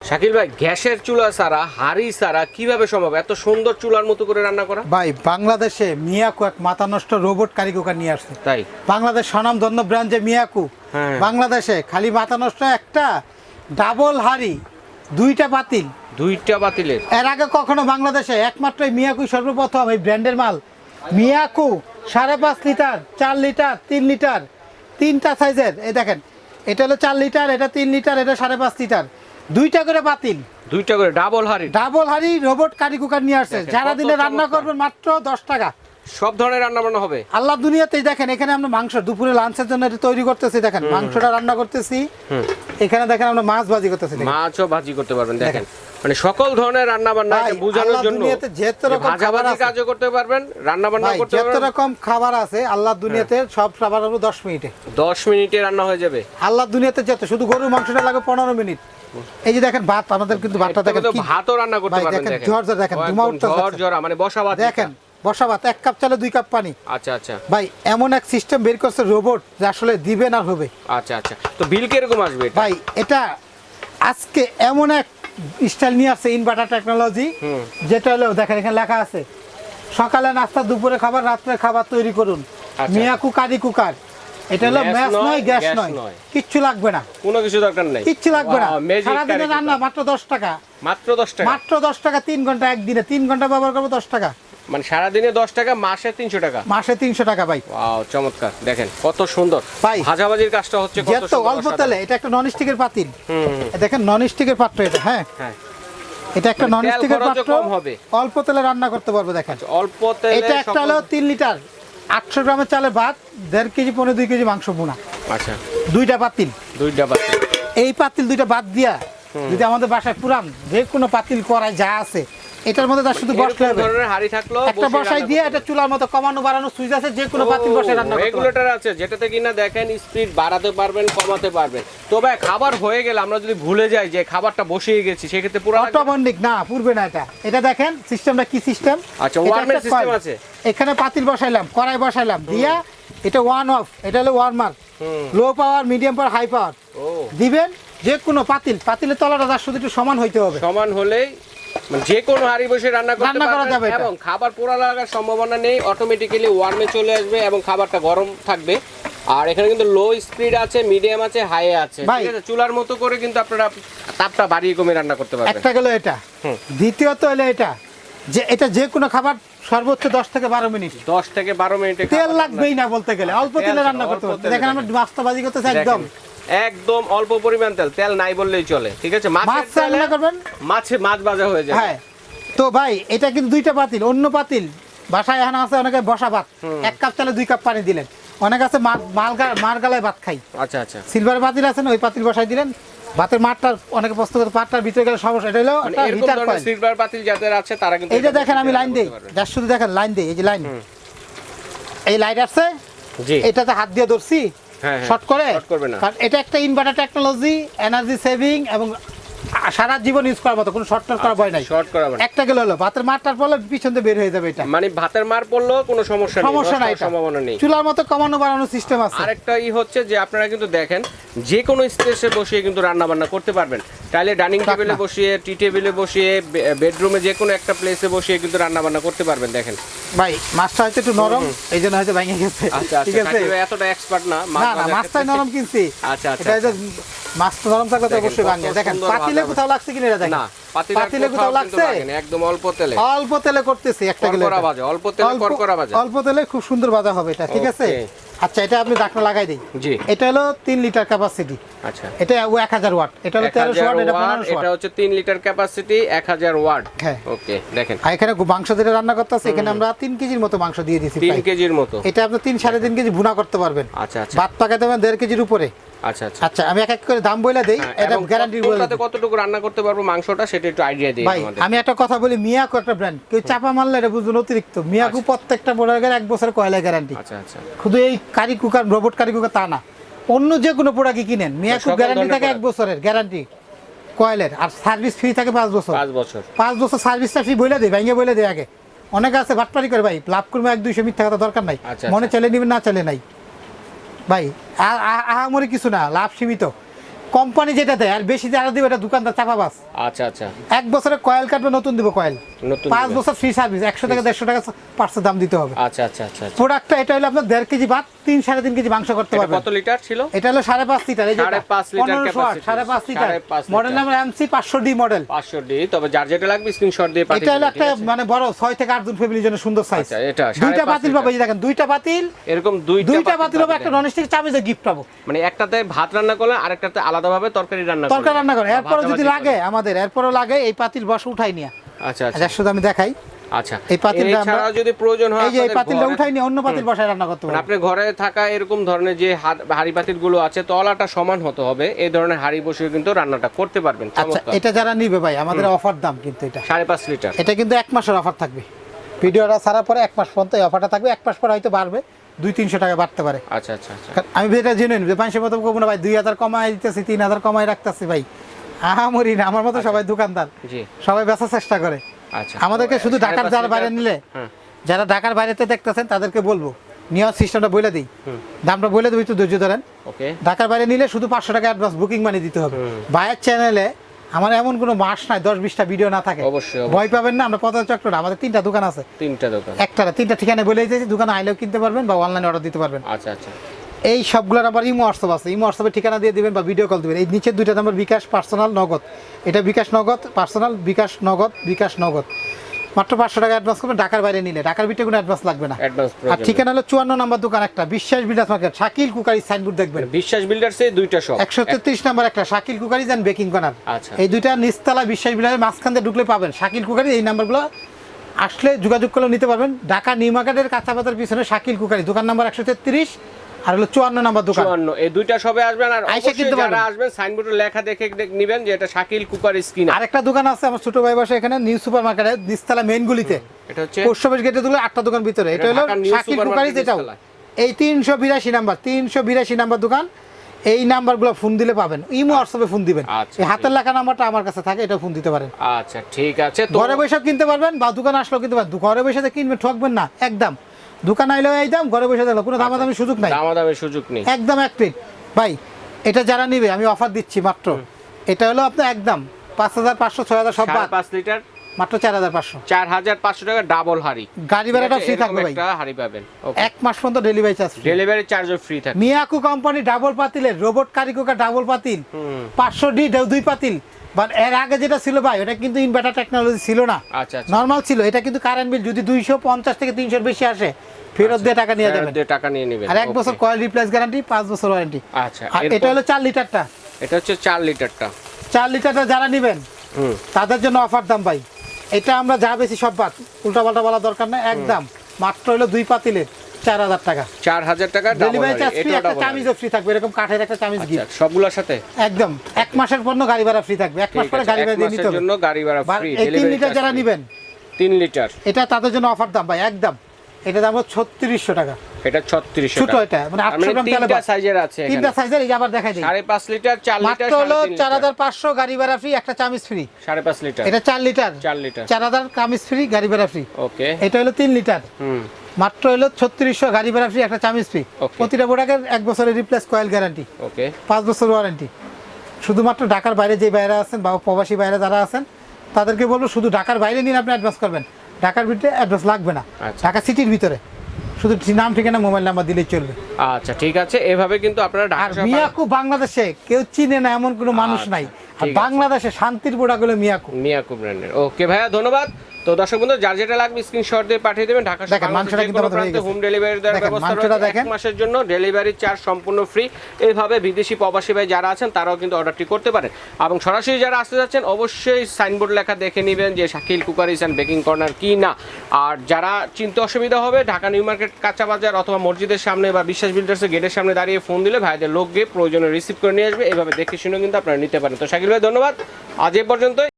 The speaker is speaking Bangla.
শাকিল ভাই, গ্যাসের চুলা ছাড়া, হাড়ি ছাড়া কিভাবে সম্ভব এত সুন্দর চুলার মতো করে রান্না করা? ভাই বাংলাদেশে মিয়াকু এক মাথা নষ্ট রোবট কারি কুকার নিয়ে আসছে। তাই বাংলাদেশ স্বনামধন্য ব্র্যান্ড যে মিয়াকু, হ্যাঁ। বাংলাদেশে খালি মাথা নষ্ট একটা, ডাবল হাড়ি, দুইটা পাতিল। দুইটা বাতিলের? এর আগে কখনো বাংলাদেশে একমাত্র এই মিয়াকু সর্বপ্রথম এই ব্র্যান্ডের মাল। মিয়াকু 5.5 লিটার, 4 লিটার, 3 লিটার, তিনটা সাইজের। এই দেখেন, এটা হলো 4 লিটার, এটা 3 লিটার, এটা 5.5 লিটার, দুইটা করে পাতিল, দুইটা করে ডাবল হাড়ি। ডাবল হাড়ি রোবট কারি কুকার নিয়ে আসছে। দেখেন, যারা কত দিলে রান্না চমৎকার। করবেন মাত্র 10 টাকা। সব ধরনের রান্না বান্না হবে। আল্লাহ দুনিয়াতেই দেখেন, এখানে আমরা মাংস দুপুরে লাঞ্চের জন্য এটা তৈরি করতেছি। দেখেন মাংসটা রান্না করতেছি, এখানে দেখেন আমরা মাছ ভাজি করতেছি। দেখেন। মাছও ভাজি করতে পারবেন। দেখেন মানে সকল ধরনের রান্না বান্না ভাই, বোঝানোর আল্লাহ জন্য দুনিয়াতে যেত রকম ভাজা খাবার ভাজি আছে। কাজও করতে পারবেন, রান্না বান্না ভাই করতে যত পারবেন। রকম খাবার আছে আল্লাহ দুনিয়াতে সব খাবার হলো 10 মিনিটে। 10 মিনিটে রান্না হয়ে যাবে। আল্লাহ দুনিয়াতে যত শুধু গরু মাংসটা লাগে 15 মিনিট। এই যে দেখেন ভাত, আমাদের কিন্তু ভাতটা দেখেন তো কি ভাতও রান্না করতে ভাই, পারবেন। দেখেন দেখেন ঝরঝর, দেখেন ও ধুমা একদম উঠতেছে। ঝরঝরা, মানে বসা ভাত। দেখেন বসা ভাত, 1 কাপ চালে 2 কাপ পানি। আচ্ছা আচ্ছা ভাই এমন এক সিস্টেম বের করছে রোবট যে আসলে দিবেন আর হবে। আচ্ছা আচ্ছা। তো বিল কিরকম আসবে এটা? ভাই এটা আজকে এমন এক স্টাইল নিয়ে আসছে ইনভার্টার টেকনোলজি, যেটা হলো দেখেন এখানে লেখা আছে সকালে নাস্তা, দুপুরে খাবার, রাত্রে খাবার তৈরি করুন। আচ্ছা। Miyako curry cooker. এটা হলো ম্যাস ম্যাস নয়, নয়, গ্যাস গ্যাস নয়, নয়। কিচ্ছু লাগবে না, কোনো কিছু দরকার নাই। কিচ্ছু লাগবে না। Wow, magic সারাদিনে curry রান্না cooker। মাত্র 10 টাকা। মাত্র 10 টাকা? মাত্র 10 টাকা, 3 ঘন্টা একদিনে, 3 ঘন্টা ব্যবহার করবো 10 টাকা। মানে সারাদিনে 10 টাকা, মাসে 300 টাকা। মাসে 300 টাকা ভাই। ওয়াও, চমৎকার। দেখেন কত সুন্দর ভাই, ভাজাভাজির কাজটা হচ্ছে কত যেত সুন্দর। অল্প তেলে। এটা একটা নন স্টিকের পাতিল। হুম। দেখেন নন স্টিকের পাত্র এটা। হ্যাঁ, হ্যাঁ, এটা একটা মানে নন তেল স্টিকের খরচও পাত্র, কম হবে। অল্প তেলে রান্না করতে পারবো। দেখেন অল্প তেলে এটা একটা হলো 3 লিটার, 800 গ্রামের চালের ভাত, 1.5 কেজি, 2 কেজি মাংস বোনা। আচ্ছা, দুইটা পাতিল। দুইটা বাতি। এই পাতিল দুইটা বাদ দিয়া যদি আমাদের বাসায় পুরান যে কোনো পাতিল করায় যা আছে, এটার মধ্যে তার শুধু বসলে এরকম হবে। ধরনের হাড়ি থাকলো একটা বসাই দিয়ে এটা চুলার মতো কমানো বাড়ানো সুইচ আছে, যে কোনো পাতিল বসায় রান্না করতে পারবে। রেগুলেটর আছে যেটাতে কিনা দেখেন স্পিড বাড়াতে পারবেন, কমাতে পারবেন। তবে খাবার হয়ে গেলে আমরা যদি ভুলে যাই যে খাবারটা বসিয়ে গেছি, সেক্ষেত্রে পুরো অটোমেটিক না, পূর্বে না। এটা দেখেন সিস্টেমটা কি সিস্টেম। আচ্ছা, ওয়ার্মের সিস্টেম আছে। এখানে পাতিল বসাইলাম, কড়াই বসাইলাম, দিয়া এটা ওয়ান অফ, এটা হলো ওয়ার্মার, লো পাওয়ার, মিডিয়াম পাওয়ার, হাই পাওয়ার ও দিবেন। যে কোনো পাতিলের তলাটা তার শুধু একটু সমান হইতে হবে। সমান হলেই মানে যে কোনো হাড়ি বসে রান্না করতে রান্না করা পারবেন যাবে এটা। এবং খাবার পোড়া লাগার সম্ভাবনা নেই। অটোমেটিক্যালি ওয়ার্মে চলে আসবে এবং খাবারটা গরম থাকবে। আর এখানে কিন্তু লো স্পিড আছে, মিডিয়াম আছে, হাই আছে। ভাই, ঠিক আছে, চুলার মতো করে কিন্তু আপনারা তাপটা বাড়িয়ে কমিয়ে রান্না করতে পারবেন। একটা গেল এটা। দ্বিতীয়ত হলো এটা, যে এটা যে কোনো খাবার সর্বোচ্চ 10 থেকে 12 মিনিট। 10 থেকে 12 মিনিটে তেল লাগবেই না বলতে গেলে, অল্প তেলে রান্না করতে অল্প পারবে। তেলে দেখেন আমরা দেখেন। মাছটা ভাজি করতেছি একদম একদম অল্প পরিমাণ তেল, তেল নাই বললেই চলে। ঠিক আছে, মাছ রান্না করবেন। মাছ ভাজা হয়ে যাবে। হ্যাঁ, তো ভাই এটা কিন্তু দুইটা পাতিল। অন্য পাতিল বাসায় এখন আছে অনেকে বসা ভাত, 1 কাপ চালে 2 কাপ পানি দিলেন। অনেক আছে মার গালায় ভাত খাই, আচ্ছা আচ্ছা। সিলভার পাতিল আছে না, ওই পাতিল বসাই দিলেন। ভাতের মাঠটার অনেকে প্রস্তুত করে, পাটটার ভিতরে গেলে সমস্যা। এটা হলো মানে একটা এরকম হিটার ধরনের কয়েল। সিলভার পাতিল যাদের আছে তারা কিন্তু এই যে এটা দেখেন আমি লাইন দেই, করতে পারবে। জাস্ট শুধু দেখেন লাইন দেই, এই যে লাইন, এই লাইট আসছে, জি। এটাতে হাত দিয়ে ধরছি, হ্যাঁ, শর্ট করে শর্ট করবে না। কারণ এটা একটা ইনভার্টার টেকনোলজি, এনার্জি সেভিং এবং সারা জীবন ইউজ করার মতো, কোনো শর্ট করার ভয় নাই। শর্ট করা মানে একটা গেল হলো ভাতের মারটার পড়লে পিছন দিয়ে বের হয়ে যাবে। এটা মানে ভাতের মার পড়লেও কোনো সমস্যা নেই, সমস্যা নষ্ট নাই, হওয়ার সম্ভাবনা নেই। চুলার মতো কমানো বাড়ানো সিস্টেম আছে। আরেকটা হচ্ছে যে আপনারা কিন্তু দেখেন যে কোনো স্পেসে বসিয়ে কিন্তু রান্না বান্না করতে পারবেন। চাইলে ডাইনিং টেবিলে বসিয়ে, টি টেবিলে বসিয়ে, বেডরুমে যে কোনো একটা প্লেসে বসিয়ে কিন্তু রান্না বান্না করতে পারবেন। দেখেন ভাই মাছটা হয়তো একটু নরম, এই জন্য হয়তো ভেঙে গেছে। আচ্ছা ঠিক আচ্ছা, আছে, কাকি ভাই এতটা এক্সপার্ট না মাছ না না, ভাজার মাছটাই ক্ষেত্রে। নরম কিনছি। আচ্ছা আচ্ছা, এটা হয়তো মাছটা নরম থাকলে তো দেখেন অবশ্যই কত ভাঙে। দেখেন সুন্দর পাতিলে ভাজা কোথাও লাগছে কিনা এটা দেখেন। না, পাতিলে পাতিলে কোথাও কোথাও লাগছে? লাগছে একদম অল্প তেলে। অল্প তেলে করতেছি একটা গেলে করকরা ভাজা, অল্প তেলে করকরা ভাজা। অল্প তেলে খুব সুন্দর ভাজা হবে এটা। ঠিক আছে, Okay. আচ্ছা এটা আপনি ঢাকনা লাগাই দেই। জি। এটা হলো 3 লিটার ক্যাপাসিটি। আচ্ছা, এটা 1000 ওয়াট, এটা হলো 1300 ওয়াট, এটা 1500 এটা ওয়াট। হচ্ছে 3 লিটার ক্যাপাসিটি, 1000 ওয়াট। হ্যাঁ। ওকে, দেখেন আর এখানে মাংস যেটা রান্না করতেছে, এখানে আমরা 3 কেজির মতো মাংস দিয়ে দিছি। 3 কেজির মতো। এটা আপনি 3-3.5 কেজি ভুনা করতে পারবেন। আচ্ছা আচ্ছা ভাত পাকাতে পারবেন 1.5 কেজির উপরে। আচ্ছা আচ্ছা। আচ্ছা আমি এক এক করে দাম বলে দেই, হ্যাঁ, এটা এবং গ্যারান্টি বলে কতটাতে দিই। কতটুকু রান্না করতে পারবো মাংসটা সেটা একটু আইডিয়া দিই ভাই আমাদের। আমি একটা কথা বলি, মিয়াকু একটা ব্র্যান্ড, কেউ চাপা মারলে এটা বুঝুন অতিরিক্ত। মিয়াকু প্রত্যেকটা প্রোডাক্টের 1 বছর কয়লা গ্যারান্টি। আচ্ছা আচ্ছা। শুধু এই curry cooker, robot curry cooker তা না, অন্য যে কোনো প্রোডাক্টই কিনেন মিয়াকু সকল গ্যারান্টি ধরনের থাকে 1 বছরের গ্যারান্টি কয়েলের, আর সার্ভিস ফ্রি থাকে 5 বছর। 5 বছর। 5 বছর সার্ভিসটা ফ্রি বলে দেয়, ভেঙে বলে দেয় আগে। অনেকে আছে বাটপারি করে, ভাই লাভ করবে 1-200 মিথ্যা কথা দরকার নাই, আচ্ছা, মনে আচ্ছা। চলে নিবেন, না চলে নাই। ভাই আহামরি কিছু না, লাভ সীমিত। কোম্পানি যেটা দেয় আর বেশি যারা দিবে এটা দোকানদার চাপাবাস। আচ্ছা আচ্ছা, 1 বছরের কয়েল কাটবে, নতুন দিব কয়েল, নতুন 5 বছর ফ্রি সার্ভিস, 100 থেকে 150 টাকা পার্সের দাম দিতে হবে। আচ্ছা আচ্ছা আচ্ছা আচ্ছা। প্রোডাক্টটা এটা হলো আপনার 1.5 কেজি ভাত, 3-3.5 কেজি মাংস করতে এটা পারবেন। কত লিটার ছিল? এটা হলো 5.5 লিটার, এই যে 5.5 litre 1500 5.5 litre, 5.5 model number MC 500D model. 500D, তবে যার যেটা লাগবে স্ক্রিনশট দিয়ে পাঠিয়ে এটা হলো দিবেন, একটা ঠিক আছে? মানে বড় 6 থেকে 8 জন ফ্যামিলির জন্য সুন্দর সাইজ। আচ্ছা, এটা 2টা 5.5 পাতিল পাবো, এই যে দেখেন 2টা পাতিল, এরকম দুইটা পাতিল হবে, একটা ননস্টিক চামিজে গিফট পাবো। মানে একটাতে ভাত রান্না করলে আরেকটাতে আলাদাভাবে তরকারি রান্না করলে। তরকারি রান্না করে বা এরপরে যদি ভাজাভাজি লাগে করলে। আমাদের, এরপরও লাগে এই পাতিল বসে উঠাই নিয়া। আচ্ছা আচ্ছা আচ্ছা শুধু আমি দেখাই, আচ্ছা। এই পাতিলটা আমরা- এছাড়াও যদি প্রয়োজন হয় এই যে এই আপনাদের পাতিলটা ঘরে- উঠাই নিয়ে অন্য পাতিল বসায় রান্না করতে মানে পারবো। আপনার ঘরে থাকা এরকম ধরনের যে হাড়ি পাতিলগুলো আছে, তলাটা সমান হতে হবে, এই ধরনের হাড়ি বসিয়ে কিন্তু রান্নাটা করতে পারবেন। আচ্ছা চমৎকার। এটা যারা নিবে ভাই, আমাদের অফার দাম কিন্তু এটা 5.5 লিটার। এটা কিন্তু 1 মাসের অফার থাকবে। ভিডিওটা ছাড়ার পরে 1 মাস পর্যন্ত এই অফারটা থাকবে। 1 মাস পরে হয়তো বাড়বে, 200-300 টাকা বাড়তে পারে। আচ্ছা আচ্ছা আচ্ছা। কারণ আমি যেটা জেনুইন যে 500 মতো করবো না ভাই, 2000 কমাই দিতেছি, 3000 কমাই রাখতেছি ভাই, আহামরি না। আমার মতো সবাই দোকানদার, জি সবাই বেচার চেষ্টা করে। আচ্ছা। আমাদেরকে শুধু ঢাকার 5.5 যারা বাইরে লিটার- নিলে, হ্যাঁ যারা ঢাকার বাইরেতে দেখতেছেন তাদেরকে বলবো নেওয়ার সিস্টেমটা বলে দিই, দামটা বলে দেবো, একটু ধৈর্য ধরেন। ওকে। ঢাকার বাইরে নিলে শুধু 500 টাকা অ্যাডভান্স বুকিং মানি দিতে হবে। ভাইয়ের চ্যানেলে আমার এমন কোনো মাস নাই 10-20টা ভিডিও না থাকে, অবশ্যই, ভয় পাবেন না। আমরা পথ চক্র না, আমাদের 3টা দোকান আছে, 3টা দোকান। 3টা ঠিকানা বলে দিয়েছি, দোকানে আইলেও কিনতে পারবেন বা অনলাইনে অর্ডার দিতে পারবেন। আচ্ছা আচ্ছা এই সবগুলোর আবার ইমো হোয়াটসঅ্যাপ আছে, ইমো হোয়াটসঅ্যাপে ঠিকানা দিয়ে দিবেন বা ভিডিও কল দিবেন। এই নিচের 2টা নাম্বার বিকাশ পার্সোনাল নগদ, এটা বিকাশ নগদ পার্সোনাল, বিকাশ নগদ, বিকাশ নগদ। মাত্র 500 টাকা অ্যাডভান্স করবেন ঢাকার বাইরে নিলে, ঢাকার ভিতরে কোনো অ্যাডভান্স লাগবে না। অ্যাডভান্স আর প্রয়োজন। ঠিকানা হলো 54 নম্বর দোকান একটা, Biswas builders market, Shakil cookery signboard দেখবেন। বিশ্বাস বিল্ডার্সে 2টা শপ। 133 নম্বর একটা Shakil cookeries and baking corner. আচ্ছা। এই 2টা নিচতলা বিশ্বাস বিল্ডারের মাঝখান দিয়ে ঢুকলে পাবেন শাকিল কুকারি। এই নাম্বারগুলো আসলে যোগাযোগ করলে নিতে পারবেন। ঢাকা নিউ মার্কেটের কাঁচা বাজার পিছনে শাকিল কুকারি, দোকান নাম্বার 133, আর হলো 54 নম্বর দোকান। 54, এই 2টা শপে আসবেন। আর আইসা কিনতে অবশ্যই যারা পারবেন। আসবেন সাইনবোর্ডে লেখা দেখে নিবেন যে এটা শাকিল কুকার স্কিন। আরেকটা দোকান আছে আমার ছোট ভাই বসে এখানে, নিউ সুপার মার্কেটে নিচতলা মেইন গুলিতে, এটা হচ্ছে পোস্ট অফিস গেটে দিলে 8টা দোকান ভিতরে। এটা হলো Dhaka new Shakil super cookeries. মার্কেটের এটাও নিচতলায়। এই 382 নাম্বার দোকান। এই নাম্বারগুলো ফোন দিলে পাবেন, ইমো হোয়াটসঅ্যাপে ফোন দিবেন। আচ্ছা, এই হাতের লেখা নাম্বারটা আমার কাছে থাকে, এটা ফোন দিতে পারেন। আচ্ছা ঠিক আছে। তো ঘরে বসে কিনতে পারবেন বা দোকানে আসলেও কিনতে পারবেন। ঘরে বসে তো কিনবেন, ঠকবেন না একদম। দোকান আইলেও এই দাম, ঘরে বসে দেখলো কোনো দামাদামি সুযোগ নাই, দামাদামের সুযোগ নেই। একদম এক প্লেট। ভাই এটা যারা নিবে আমি অফার দিচ্ছি মাত্র, এটা হলো আপনার একদম 5500 6000 সব বাদ, 5.5 লিটার মাত্র 4500। 4500 টাকা ডাবল হাড়ি। গাড়ি ভাড়াটা ফ্রি এরকম থাকবে ভাই, একটা হাড়ি পাবেন। ওকে। 1 মাস পর্যন্ত ডেলিভারি চার্জ ফ্রি। ডেলিভারি চার্জও ফ্রি থাকে। মিয়াকু কোম্পানি ডাবল পাতিলের রোবট কারিকুকার ডাবল পাতিল, 500D 2 পাতিল। বাট এর আগে যেটা ছিল ভাই, ওটা কিন্তু ইনভার্টার টেকনোলজি ছিল না, আচ্ছা আচ্ছা। নরমাল ছিল। এটা কিন্তু কারেন্ট বিল যদি 250 থেকে 300 বেশি আসে, ফেরত দিয়ে টাকা নিয়ে যাবেন। টাকা নিয়ে নেবেন। আর 1 বছর কয়েল রিপ্লেস গ্যারান্টি, 5 বছর ওয়ারেন্টি। আচ্ছা। আর এটা হলো 4 লিটারটা। এটা হচ্ছে 4 লিটারটা। 4 লিটারটা যারা নেবেন তাদের জন্য অফার দাম ভাই। এটা আমরা যা বেশি সব বাদ, উল্টা পাল্টা বলা দরকার না, একদম মাত্র হলো 2 পাতিলের 4000 টাকা। 4000 টাকা ডাবল ডেলিভারি হাড়ি। চার্জ ফ্রি, এটা একটা ডাবল চামিজও ফ্রি থাকবে, এরকম কাঠের একটা চামিজ আচ্ছা, গিফট সবগুলোর সাথে একদম। 1 মাসের পণ্য গাড়ি ভাড়া ফ্রি থাকবে, 1 মাস ঠিক পরে আছে, গাড়ি ভাড়া এক দিয়ে নিতে মাসের হবে। জন্য গাড়ি ভাড়া ফ্রি। এই 3 লিটার যারা নেবেন, 3 লিটার, এটা তাদের জন্য অফার দাম ভাই একদম। এটা দাম হলো 3600 টাকা। এটা 3600 ছোট টাকা। এটা মানে 800 গ্রাম তেলে তিনটা সাইজের আছে এখানে। 3টা সাইজের, এই যে আবার দেখাই দিই। 5.5 লিটার, 4 লিটার, মাত্র হলো 3.5 লিটার। 4500 গাড়ি ভাড়া ফ্রি, একটা চামিজ ফ্রি। 5.5 লিটার। এটা 4 লিটার, 4 লিটার। 4000 চামিজ ফ্রি, গাড়ি ভাড়া ফ্রি। ওকে। এটা হলো 3 লিটার, মাত্র হলো 3600 গাড়ি ভাড়া ফ্রি, একটা চামিজ ফ্রি। Okay. প্রতিটা প্রোডাক্টের 1 বছরের রিপ্লেস কয়েল গ্যারান্টি, ওকে। 5 বছর ওয়ারেন্টি। শুধুমাত্র ঢাকার বাইরে যে বাইরে আছেন বা প্রবাসী বাইরে যারা আছেন তাদেরকে বলবো শুধু ঢাকার বাইরে নিন, আপনি অ্যাডভান্স করবেন। ঢাকার ভিতরে অ্যাডভান্স লাগবে না, আচ্ছা। ঢাকা সিটির ভিতরে শুধু নাম ঠিকানা মোবাইল নাম্বার দিলেই চলবে। আচ্ছা ঠিক আছে, এভাবে কিন্তু আপনারা আর ঢাকা শহর মিয়াকু বাংলাদেশে কেউ চিনে না এমন কোনো মানুষ আচ্ছা, নাই। আর ঠিক আছে। বাংলাদেশে শান্তির প্রোডাক্ট হলো মিয়াকু। মিয়াকু ব্র্যান্ডের। ওকে ভাইয়া, ধন্যবাদ। তো দর্শক বন্ধু, যার যেটা লাগবে স্ক্রিনশট দিয়ে পাঠিয়ে দেবেন। ঢাকা শহর দেখেন, মাংসটা কিন্তু আমাদের হয়ে গেছে। হোম ডেলিভারি দেওয়ার দেখেন, ব্যবস্থা মাংসটা রয়েছে। দেখেন। 1 মাসের জন্য ডেলিভারি চার্জ সম্পূর্ণ ফ্রি। এইভাবে বিদেশি প্রবাসী ভাই যারা আছেন তারাও কিন্তু অর্ডারটি করতে পারেন। এবং সরাসরি যারা আসতে যাচ্ছেন অবশ্যই সাইনবোর্ড লেখা দেখে নেবেন যে Shakil cookeries and baking corner কি না। আর যারা চিনতে অসুবিধা হবে, ঢাকা নিউ মার্কেট কাঁচা বাজার অথবা মসজিদের সামনে বা বিশ্বাস বিল্ডার্সের গেটের সামনে দাঁড়িয়ে ফোন দিলে ভাইদের লোক গিয়ে প্রয়োজনে রিসিভ করে নিয়ে আসবে। এইভাবে দেখে শুনে কিন্তু আপনারা নিতে পারেন। তো শাকিল ভাই ধন্যবাদ, আজ এ পর্যন্তই।